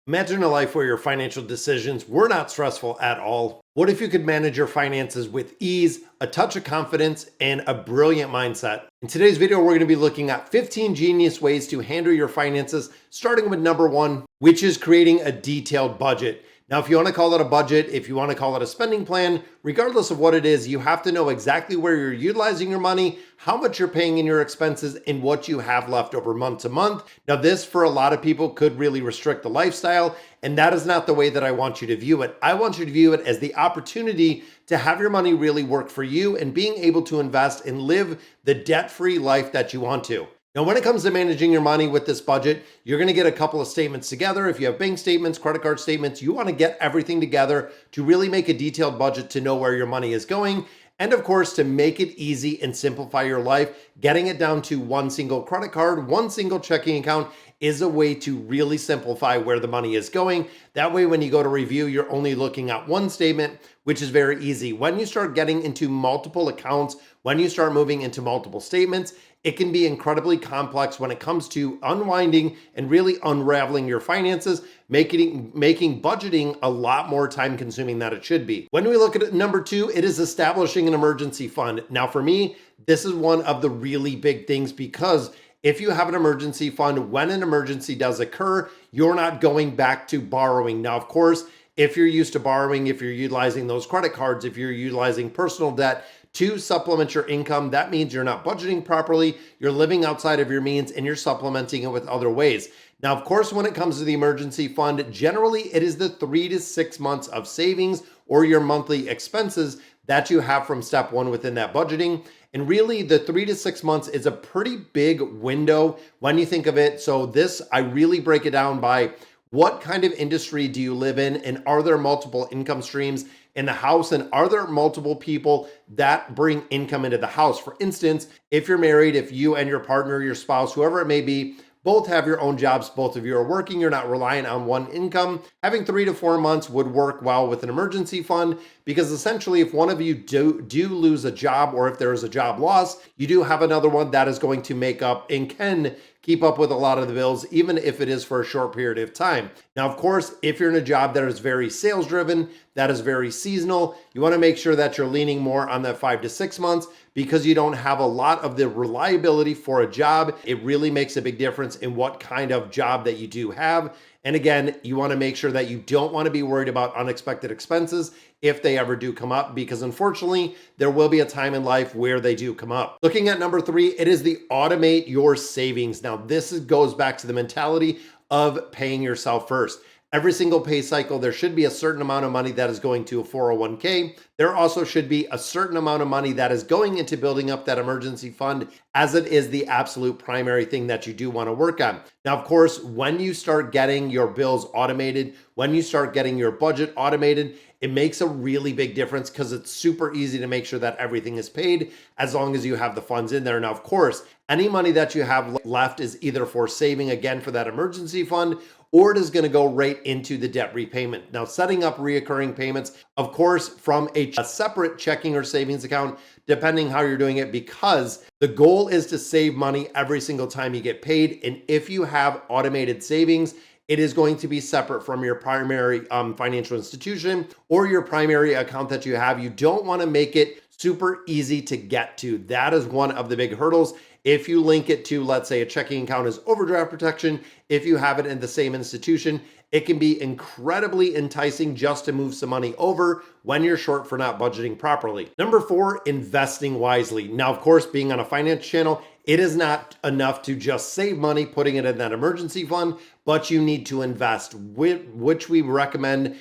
Imagine a life where your financial decisions were not stressful at all. What if you could manage your finances with ease, a touch of confidence, and a brilliant mindset? In today's video, we're going to be looking at 15 genius ways to handle your finances, starting with number one, which is creating a detailed budget. Now, if you want to call it a budget, if you want to call it a spending plan, regardless of what it is, you have to know exactly where you're utilizing your money, how much you're paying in your expenses, and what you have left over month to month. Now, this for a lot of people could really restrict the lifestyle, and that is not the way that I want you to view it. I want you to view it as the opportunity to have your money really work for you and being able to invest and live the debt-free life that you want to. Now, when it comes to managing your money with this budget, you're going to get a couple of statements together. If you have bank statements, credit card statements, you want to get everything together to really make a detailed budget to know where your money is going. And of course, to make it easy and simplify your life, getting it down to one single credit card, one single checking account is a way to really simplify where the money is going. That way, when you go to review, you're only looking at one statement, which is very easy. When you start getting into multiple accounts, when you start moving into multiple statements, it can be incredibly complex when it comes to unwinding and really unraveling your finances, making budgeting a lot more time consuming than it should be. When we look at number two, it is establishing an emergency fund. Now, for me, this is one of the really big things because if you have an emergency fund, when an emergency does occur, you're not going back to borrowing. Now, of course, if you're used to borrowing, if you're utilizing those credit cards, if you're utilizing personal debt to supplement your income, that means you're not budgeting properly, you're living outside of your means, and you're supplementing it with other ways. Now, of course, when it comes to the emergency fund, generally it is the 3 to 6 months of savings or your monthly expenses that you have from step one within that budgeting. And really, the 3 to 6 months is a pretty big window when you think of it. So this, I really break it down by what kind of industry do you live in, and are there multiple income streams in the house, and are there multiple people that bring income into the house? For instance, if you're married, if you and your partner, your spouse, whoever it may be, both have your own jobs, both of you are working, you're not reliant on one income, having 3 to 4 months would work well with an emergency fund, because essentially if one of you do lose a job, or if there is a job loss, you do have another one that is going to make up and can keep up with a lot of the bills, even if it is for a short period of time. Now, of course, if you're in a job that is very sales driven, that is very seasonal, you want to make sure that you're leaning more on that 5 to 6 months, because you don't have a lot of the reliability for a job. It really makes a big difference in what kind of job that you do have. And again, you want to make sure that you don't want to be worried about unexpected expenses if they ever do come up, because unfortunately, there will be a time in life where they do come up. Looking at number three, it is the automate your savings. Now, this goes back to the mentality of paying yourself first. Every single pay cycle, there should be a certain amount of money that is going to a 401k. There also should be a certain amount of money that is going into building up that emergency fund, as it is the absolute primary thing that you do want to work on. Now, of course, when you start getting your bills automated, when you start getting your budget automated, it makes a really big difference, because it's super easy to make sure that everything is paid as long as you have the funds in there. Now, of course, any money that you have left is either for saving, again, for that emergency fund, or it is going to go right into the debt repayment. Now, setting up reoccurring payments, of course, from a separate checking or savings account, depending how you're doing it, because the goal is to save money every single time you get paid. And if you have automated savings, it is going to be separate from your primary financial institution or your primary account that you have. You don't want to make it super easy to get to. That is one of the big hurdles. If you link it to, let's say, a checking account is overdraft protection, if you have it in the same institution, it can be incredibly enticing just to move some money over when you're short for not budgeting properly. Number four, investing wisely. Now, of course, being on a finance channel, it is not enough to just save money, putting it in that emergency fund, but you need to invest, which we recommend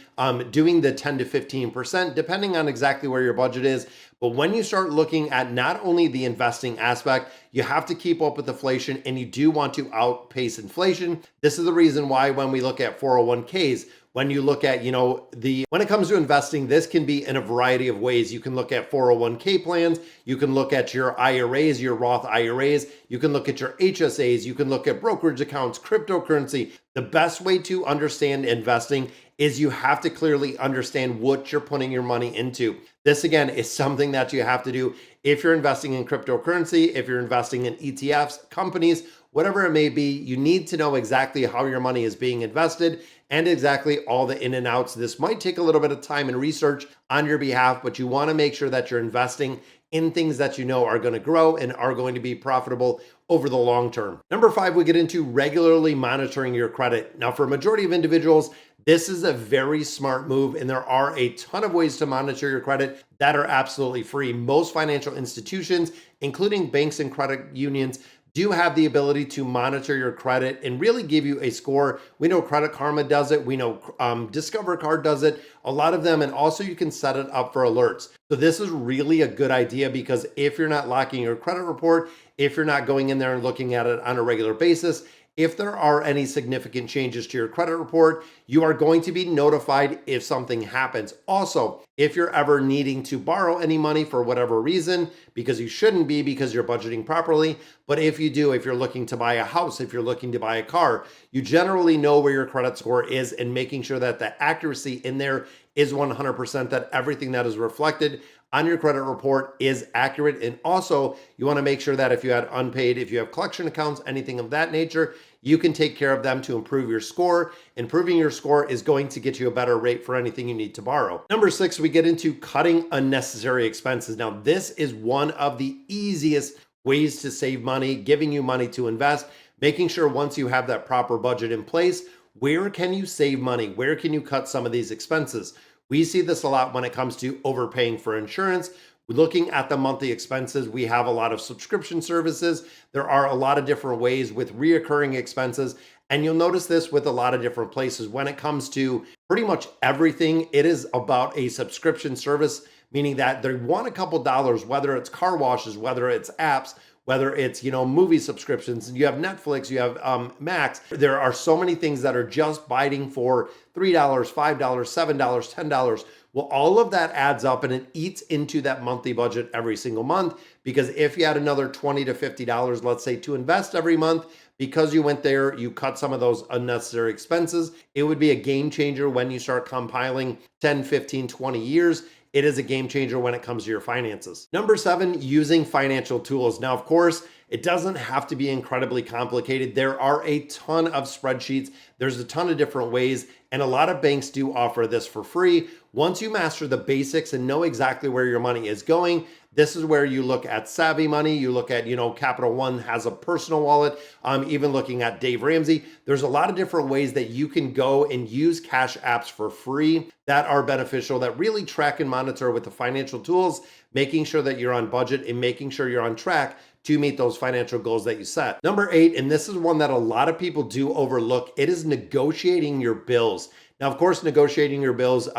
doing the 10 to 15%, depending on exactly where your budget is. But when you start looking at not only the investing aspect, you have to keep up with inflation, and you do want to outpace inflation. This is the reason why when we look at 401ks, when you look at, when it comes to investing, this can be in a variety of ways. You can look at 401k plans. You can look at your IRAs, your Roth IRAs. You can look at your HSAs. You can look at brokerage accounts, cryptocurrency. The best way to understand investing is you have to clearly understand what you're putting your money into. This, again, is something that you have to do if you're investing in cryptocurrency, if you're investing in ETFs, companies, whatever it may be. You need to know exactly how your money is being invested and exactly all the in and outs. This might take a little bit of time and research on your behalf, but you want to make sure that you're investing in things that you know are going to grow and are going to be profitable over the long term. Number 5, we get into regularly monitoring your credit. Now, for a majority of individuals, this is a very smart move, and there are a ton of ways to monitor your credit that are absolutely free. Most financial institutions, including banks and credit unions, do have the ability to monitor your credit and really give you a score. We know Credit Karma does it. We know Discover Card does it, a lot of them. And also you can set it up for alerts. So this is really a good idea, because if you're not locking your credit report, if you're not going in there and looking at it on a regular basis, if there are any significant changes to your credit report, you are going to be notified if something happens. Also, if you're ever needing to borrow any money for whatever reason, because you shouldn't be because you're budgeting properly, but if you do, if you're looking to buy a house, if you're looking to buy a car, you generally know where your credit score is, and making sure that the accuracy in there is 100%, that everything that is reflected on your credit report is accurate. And also, you want to make sure that if you had unpaid, if you have collection accounts, anything of that nature, you can take care of them to improve your score. Improving your score is going to get you a better rate for anything you need to borrow. Number 6, we get into cutting unnecessary expenses. Now, this is one of the easiest ways to save money, giving you money to invest, making sure once you have that proper budget in place, where can you save money? Where can you cut some of these expenses? We see this a lot when it comes to overpaying for insurance. Looking at the monthly expenses, we have a lot of subscription services. There are a lot of different ways with reoccurring expenses. And you'll notice this with a lot of different places. When it comes to pretty much everything, it is about a subscription service, meaning that they want a couple dollars, whether it's car washes, whether it's apps, whether it's, movie subscriptions. You have Netflix, you have Max. There are so many things that are just biting for $3, $5, $7, $10. Well, all of that adds up and it eats into that monthly budget every single month, because if you had another $20 to $50, let's say, to invest every month, because you went there, you cut some of those unnecessary expenses, it would be a game changer when you start compiling 10, 15, 20 years. It is a game changer when it comes to your finances. Number 7, using financial tools. Now, of course, it doesn't have to be incredibly complicated. There are a ton of spreadsheets. There's a ton of different ways, and a lot of banks do offer this for free. Once you master the basics and know exactly where your money is going, this is where you look at Savvy Money. You look at, Capital One has a personal wallet. Even looking at Dave Ramsey. There's a lot of different ways that you can go and use cash apps for free that are beneficial, that really track and monitor with the financial tools, making sure that you're on budget and making sure you're on track to meet those financial goals that you set. Number 8, and this is one that a lot of people do overlook, it is negotiating your bills. Now, of course, negotiating your bills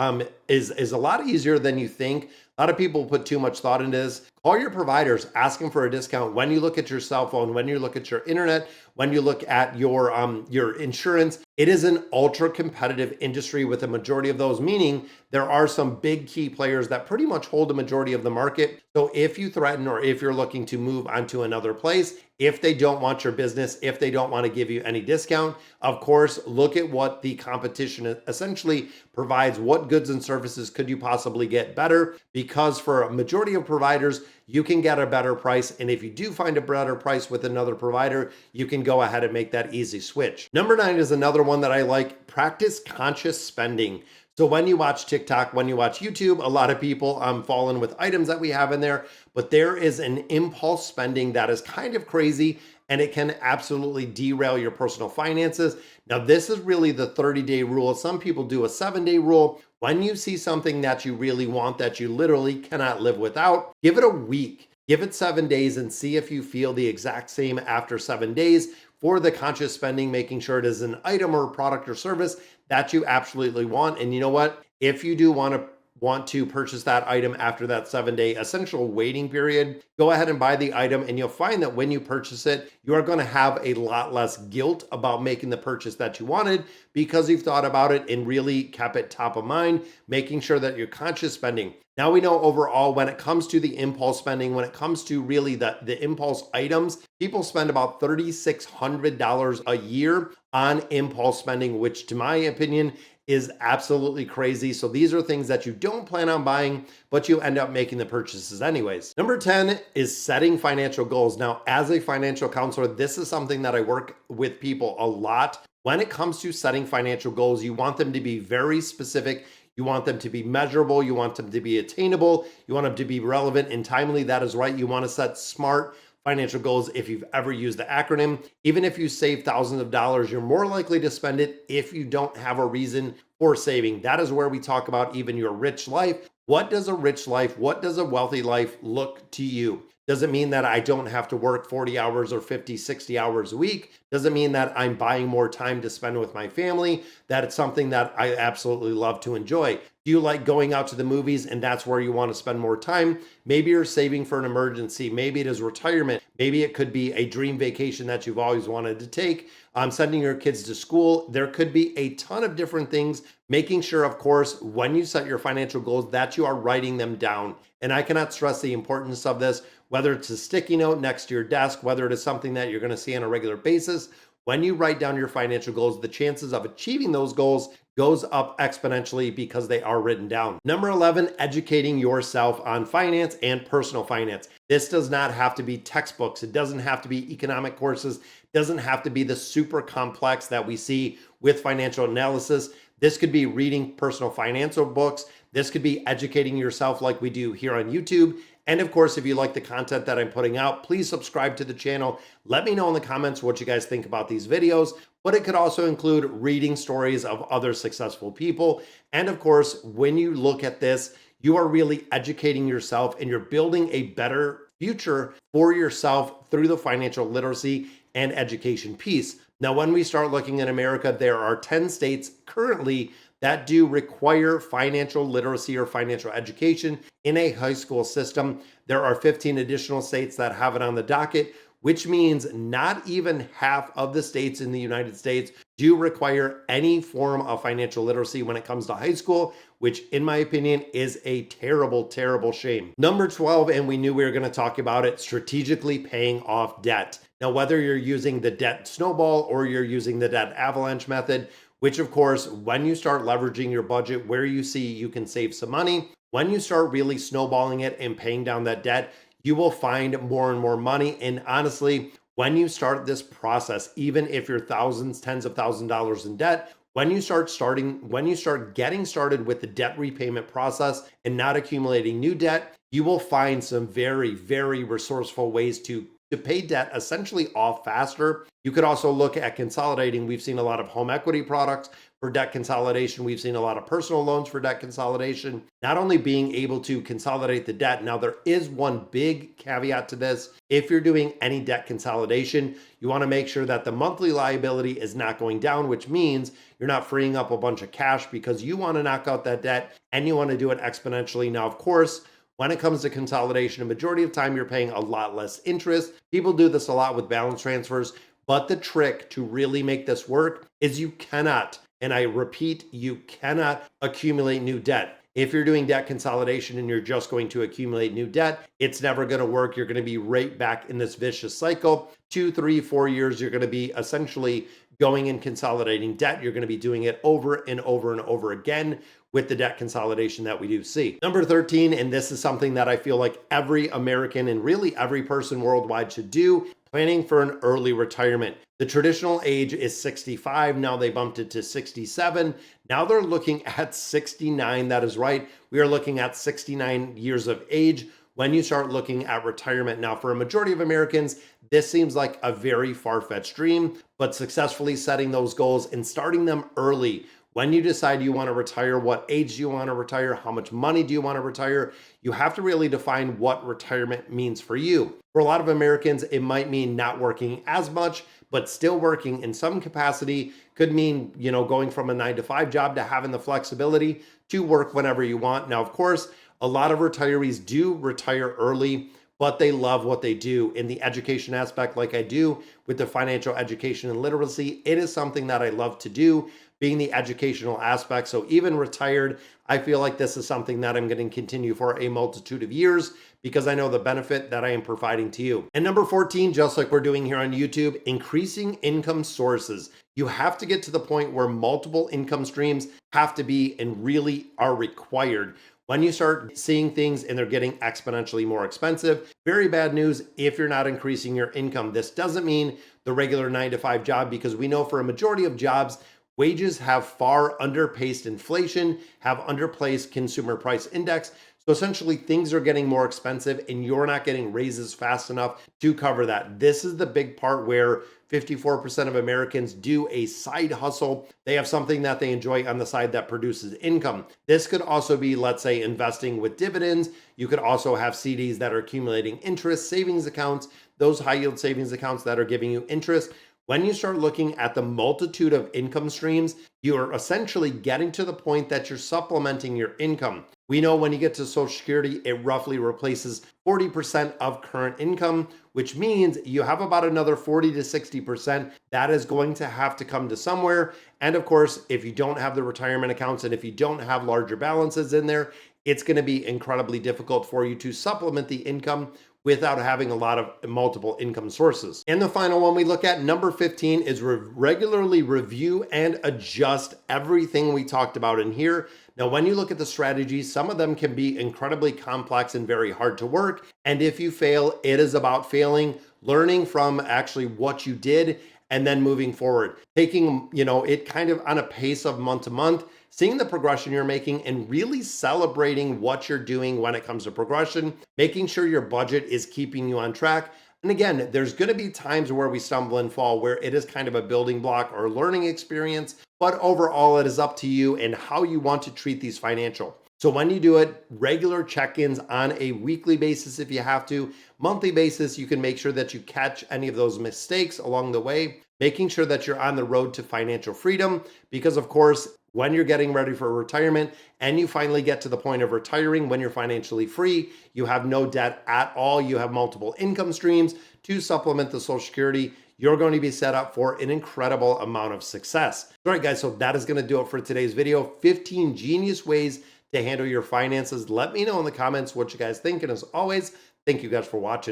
is a lot easier than you think. A lot of people put too much thought into this. Call your providers, ask them for a discount when you look at your cell phone, when you look at your internet, when you look at your insurance. It is an ultra competitive industry with a majority of those, meaning there are some big key players that pretty much hold a majority of the market. So if you threaten, or if you're looking to move on to another place, if they don't want your business, if they don't want to give you any discount, of course, look at what the competition essentially provides. What goods and services could you possibly get better? Because for a majority of providers, you can get a better price. And if you do find a better price with another provider, you can go ahead and make that easy switch. Number 9 is another one that I like. Practice conscious spending. So when you watch TikTok, when you watch YouTube, a lot of people fall in with items that we have in there, but there is an impulse spending that is kind of crazy, and it can absolutely derail your personal finances. Now, this is really the 30-day rule. Some people do a 7-day rule. When you see something that you really want, that you literally cannot live without, give it a week. Give it 7 days and see if you feel the exact same after 7 days. For the conscious spending, making sure it is an item or product or service that you absolutely want. And you know what? If you do want to purchase that item after that 7-day essential waiting period, go ahead and buy the item, and you'll find that when you purchase it, you are going to have a lot less guilt about making the purchase that you wanted, because you've thought about it and really kept it top of mind, making sure that you're conscious spending. Now we know overall, when it comes to the impulse spending, when it comes to really the impulse items, people spend about $3,600 a year on impulse spending, which to my opinion is absolutely crazy. So these are things that you don't plan on buying, but you end up making the purchases anyways. Number 10 is setting financial goals. Now, as a financial counselor, this is something that I work with people a lot When it comes to setting financial goals, you want them to be very specific. You want them to be measurable. You want them to be attainable. You want them to be relevant and timely. That is right. You want to set SMART financial goals. If you've ever used the acronym, even if you save thousands of dollars, you're more likely to spend it if you don't have a reason for saving. That is where we talk about even your rich life. What does a rich life, what does a wealthy life look to you? Does it mean that I don't have to work 40 hours or 50, 60 hours a week? Does it mean that I'm buying more time to spend with my family? That it's something that I absolutely love to enjoy. Do you like going out to the movies and that's where you want to spend more time? Maybe you're saving for an emergency. Maybe it is retirement. Maybe it could be a dream vacation that you've always wanted to take. Sending your kids to school. There could be a ton of different things. Making sure, of course, when you set your financial goals, that you are writing them down. And I cannot stress the importance of this, whether it's a sticky note next to your desk, whether it is something that you're going to see on a regular basis. When you write down your financial goals, the chances of achieving those goals goes up exponentially because they are written down. Number 11, educating yourself on finance and personal finance. This does not have to be textbooks. It doesn't have to be economic courses. It doesn't have to be the super complex that we see with financial analysis. This could be reading personal financial books. This could be educating yourself like we do here on YouTube. And of course, if you like the content that I'm putting out, please subscribe to the channel. Let me know in the comments what you guys think about these videos, but it could also include reading stories of other successful people. And of course, when you look at this, you are really educating yourself and you're building a better future for yourself through the financial literacy and education piece. Now, when we start looking at America, there are 10 states currently that do require financial literacy or financial education in a high school system. There are 15 additional states that have it on the docket, which means not even half of the states in the United States do require any form of financial literacy when it comes to high school, which in my opinion is a terrible, terrible shame. Number 12, and we knew we were going to talk about it, strategically paying off debt. Now, whether you're using the debt snowball or you're using the debt avalanche method, which of course, when you start leveraging your budget where you see you can save some money, when you start really snowballing it and paying down that debt, you will find more and more money. And honestly, when you start this process, even if you're thousands, tens of thousands of dollars in debt, when you start getting started with the debt repayment process and not accumulating new debt, you will find some very, very resourceful ways to pay debt essentially off faster. You could also look at consolidating. We've seen a lot of home equity products for debt consolidation. We've seen a lot of personal loans for debt consolidation. Not only being able to consolidate the debt, now there is one big caveat to this. If you're doing any debt consolidation, you want to make sure that the monthly liability is not going down, which means you're not freeing up a bunch of cash because you want to knock out that debt and you want to do it exponentially. Now, of course, when it comes to consolidation, a majority of time you're paying a lot less interest. People do this a lot with balance transfers, but the trick to really make this work is you cannot, and I repeat, you cannot accumulate new debt. If you're doing debt consolidation and you're just going to accumulate new debt, it's never going to work. You're going to be right back in this vicious cycle. 2, 3, 4 years, you're going to be essentially going and consolidating debt. You're going to be doing it over and over and over again with the debt consolidation that we do see. Number 13, and this is something that I feel like every American and really every person worldwide should do, planning for an early retirement. The traditional age is 65. Now they bumped it to 67. Now they're looking at 69. That is right. We are looking at 69 years of age when you start looking at retirement. Now, for a majority of Americans, this seems like a very far-fetched dream, but successfully setting those goals and starting them early. When you decide you want to retire, what age do you want to retire? How much money do you want to retire? You have to really define what retirement means for you. For a lot of Americans, it might mean not working as much, but still working in some capacity. Could mean, going from a 9-to-5 job to having the flexibility to work whenever you want. Now, of course, a lot of retirees do retire early, but they love what they do. In the education aspect, like I do with the financial education and literacy, it is something that I love to do, being the educational aspect. So even retired, I feel like this is something that I'm going to continue for a multitude of years because I know the benefit that I am providing to you. And number 14, just like we're doing here on YouTube, increasing income sources. You have to get to the point where multiple income streams have to be and really are required. When you start seeing things and they're getting exponentially more expensive, very bad news if you're not increasing your income. This doesn't mean the regular 9 to 5 job, because we know for a majority of jobs, wages have far underpaced inflation, have underplaced consumer price index. So essentially, things are getting more expensive and you're not getting raises fast enough to cover that. This is the big part where 54% of Americans do a side hustle. They have something that they enjoy on the side that produces income. This could also be, let's say, investing with dividends. You could also have CDs that are accumulating interest, savings accounts, those high yield savings accounts that are giving you interest. When you start looking at the multitude of income streams, you are essentially getting to the point that you're supplementing your income. We know when you get to Social Security, it roughly replaces 40% of current income, which means you have about another 40 to 60% that is going to have to come to somewhere. And of course, if you don't have the retirement accounts and if you don't have larger balances in there, it's going to be incredibly difficult for you to supplement the income without having a lot of multiple income sources. And the final one we look at, number 15, is regularly review and adjust everything we talked about in here. Now, when you look at the strategies, some of them can be incredibly complex and very hard to work. And if you fail, it is about failing, learning from actually what you did, and then moving forward, taking, it kind of on a pace of month to month, seeing the progression you're making and really celebrating what you're doing when it comes to progression, making sure your budget is keeping you on track. And again, there's going to be times where we stumble and fall, where it is kind of a building block or learning experience, but overall it is up to you and how you want to treat these financial. So when you do it, regular check-ins on a weekly basis if you have to, monthly basis, you can make sure that you catch any of those mistakes along the way, making sure that you're on the road to financial freedom, because of course, when you're getting ready for retirement and you finally get to the point of retiring, when you're financially free, you have no debt at all, you have multiple income streams to supplement the Social Security, you're going to be set up for an incredible amount of success. All right, guys, so that is going to do it for today's video. 15 genius ways to handle your finances. Let me know in the comments what you guys think. And as always, thank you guys for watching.